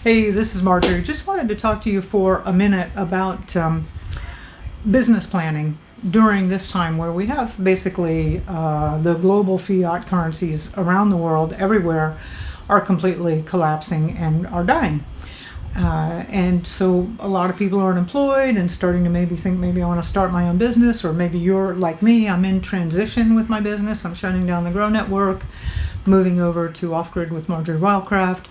Hey, this is Marjorie. Just wanted to talk to you for a minute about business planning during this time where we have basically the global fiat currencies around the world, everywhere, are completely collapsing and are dying. And so a lot of people are unemployed and starting to maybe think maybe I want to start my own business, or maybe you're like me, I'm in transition with my business. I'm shutting down the Grow Network, moving over to Off Grid with Marjorie Wildcraft.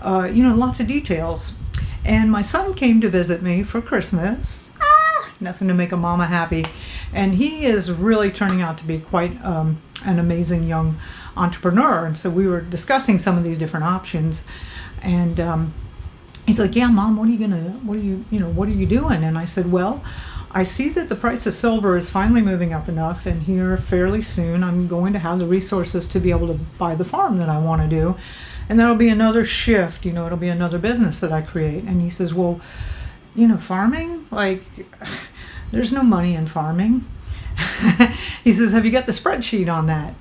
Lots of details. And my son came to visit me for Christmas. Nothing to make a mama happy. And he is really turning out to be quite an amazing young entrepreneur. And so we were discussing some of these different options. And he's like, "Yeah, Mom, what are you doing?" And I said, "Well, I see that the price of silver is finally moving up enough, and here fairly soon I'm going to have the resources to be able to buy the farm that I want to do. And that'll be another shift, it'll be another business that I create." And he says, "Well, farming, like, there's no money in farming." He says, "Have you got the spreadsheet on that?"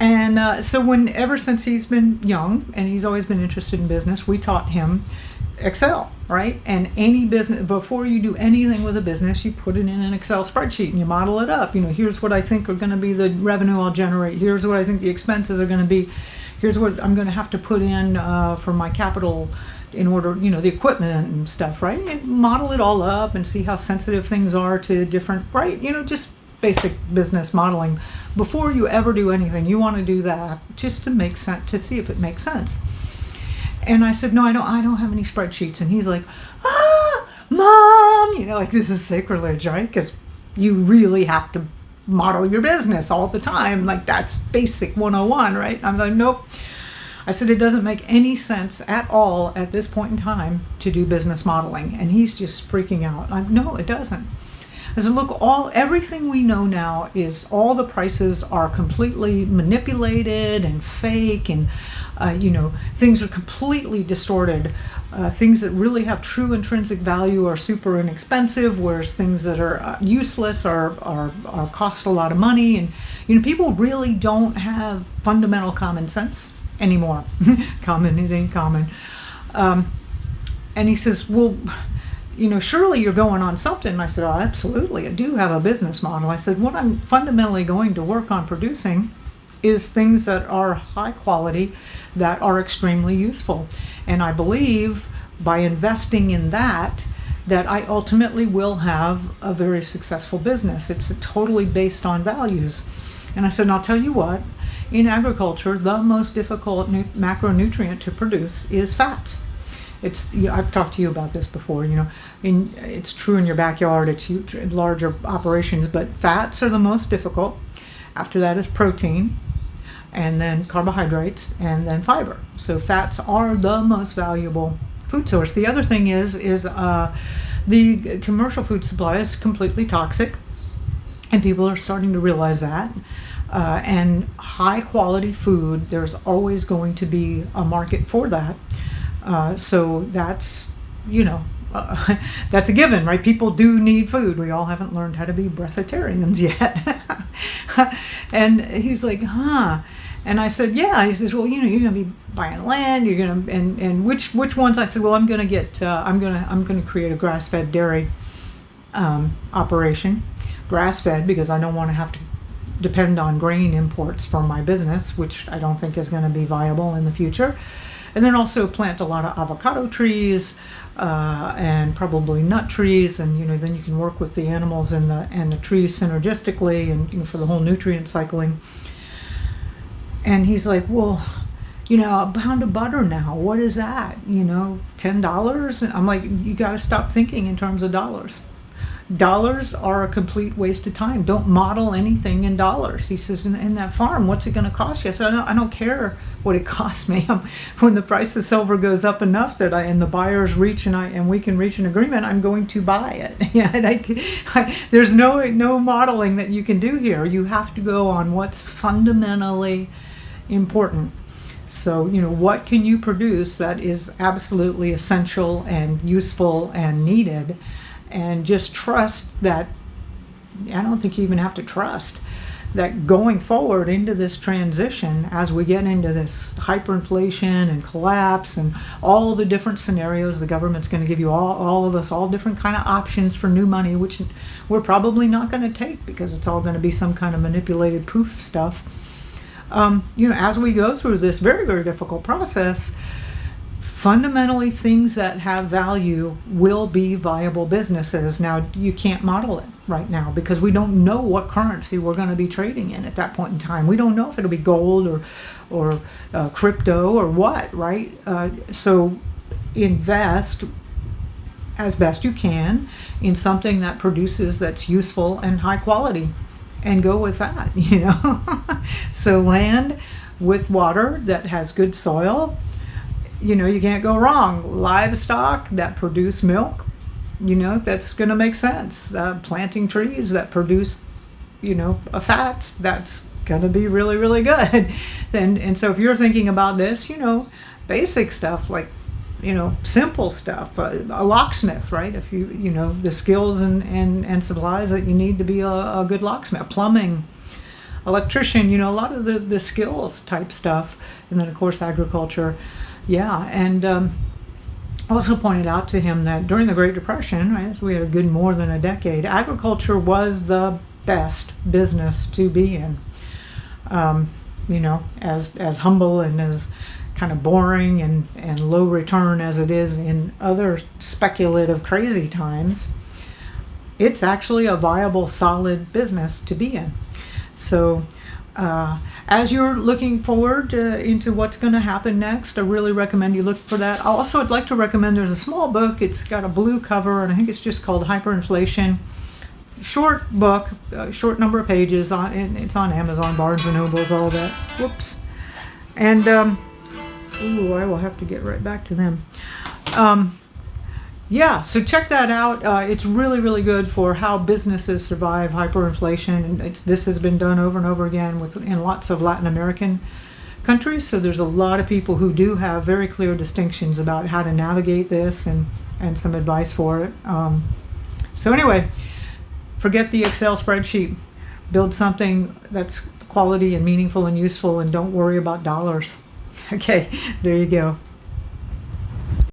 And so ever since he's been young, and he's always been interested in business, we taught him Excel, right? And any business, before you do anything with a business, you put it in an Excel spreadsheet and you model it up. Here's what I think are going to be the revenue I'll generate. Here's what I think the expenses are going to be. Here's what I'm going to have to put in for my capital in order, the equipment and stuff, right? And model it all up and see how sensitive things are to different, right? Just basic business modeling. Before you ever do anything, you want to do that just to make sense, to see if it makes sense. And I said, "No, I don't have any spreadsheets." And he's like, "Mom," like this is sacrilege, right? Because you really have to model your business all the time. Like that's basic 101, right? I'm like, "Nope." I said, "It doesn't make any sense at all at this point in time to do business modeling." And he's just freaking out. "No, it doesn't." I said, "Look, everything we know now is all the prices are completely manipulated and fake, and things are completely distorted. Things that really have true intrinsic value are super inexpensive, whereas things that are useless are cost a lot of money. And people really don't have fundamental common sense anymore." Common, it ain't common. And he says, "Well, surely you're going on something." And I said, "Oh, absolutely. I do have a business model." I said, "What I'm fundamentally going to work on producing is things that are high quality, that are extremely useful. And I believe by investing in that I ultimately will have a very successful business. It's totally based on values." And I said, "And I'll tell you what, in agriculture, the most difficult macronutrient to produce is fats. I've talked to you about this before, it's true in your backyard, it's huge, larger operations, but fats are the most difficult. After that is protein, and then carbohydrates, and then fiber. So fats are the most valuable food source. The other thing is the commercial food supply is completely toxic, and people are starting to realize that. And high quality food, there's always going to be a market for that. So that's, that's a given, right? People do need food. We all haven't learned how to be breatharians yet." And he's like, "Huh." And I said, "Yeah." He says, "Well, you're going to be buying land. You're going to, and which ones?" I said, "Well, I'm going to get, I'm going to create a grass-fed dairy operation, grass-fed, because I don't want to have to depend on grain imports for my business, which I don't think is going to be viable in the future. And then also plant a lot of avocado trees and probably nut trees, and then you can work with the animals and the trees synergistically, and for the whole nutrient cycling." And he's like, "Well, a pound of butter now, what is that? $10?" And I'm like, "You got to stop thinking in terms of dollars. Dollars are a complete waste of time. Don't model anything in dollars." He says, "In that farm, what's it going to cost you?" I said, I don't care what it costs me. When the price of silver goes up enough that and the buyers reach and we can reach an agreement, I'm going to buy it." There's no modeling that you can do here. You have to go on what's fundamentally important. So, what can you produce that is absolutely essential and useful and needed? And just trust that. I don't think you even have to trust. that going forward into this transition, as we get into this hyperinflation and collapse and all the different scenarios, the government's going to give you all of us all different kind of options for new money, which we're probably not going to take because it's all going to be some kind of manipulated poof stuff. As we go through this very, very difficult process, fundamentally things that have value will be viable businesses. Now, you can't model it right now because we don't know what currency we're going to be trading in at that point in time. We don't know if it'll be gold or crypto or what, right? So invest as best you can in something that produces, that's useful and high quality, and go with that, So land with water that has good soil, you can't go wrong. Livestock that produce milk, that's going to make sense. Planting trees that produce, fats, that's going to be really, really good. And so if you're thinking about this, basic stuff like, simple stuff, a locksmith, right? If the skills and supplies that you need to be a good locksmith, plumbing, electrician, a lot of the skills type stuff. And then of course agriculture. Yeah, and also pointed out to him that during the Great Depression, right, so we had a good more than a decade, agriculture was the best business to be in. As humble and as kind of boring and low return as it is in other speculative crazy times, it's actually a viable, solid business to be in. So as you're looking forward into what's going to happen next, I really recommend you look for that. Also, I'd like to recommend, there's a small book. It's got a blue cover, and I think it's just called Hyperinflation. Short book, short number of pages. It's on Amazon, Barnes & Nobles, all that. Whoops. And, I will have to get right back to them. So check that out. It's really, really good for how businesses survive hyperinflation. And this has been done over and over again in lots of Latin American countries. So there's a lot of people who do have very clear distinctions about how to navigate this and some advice for it. So anyway, forget the Excel spreadsheet. Build something that's quality and meaningful and useful, and don't worry about dollars. Okay, there you go.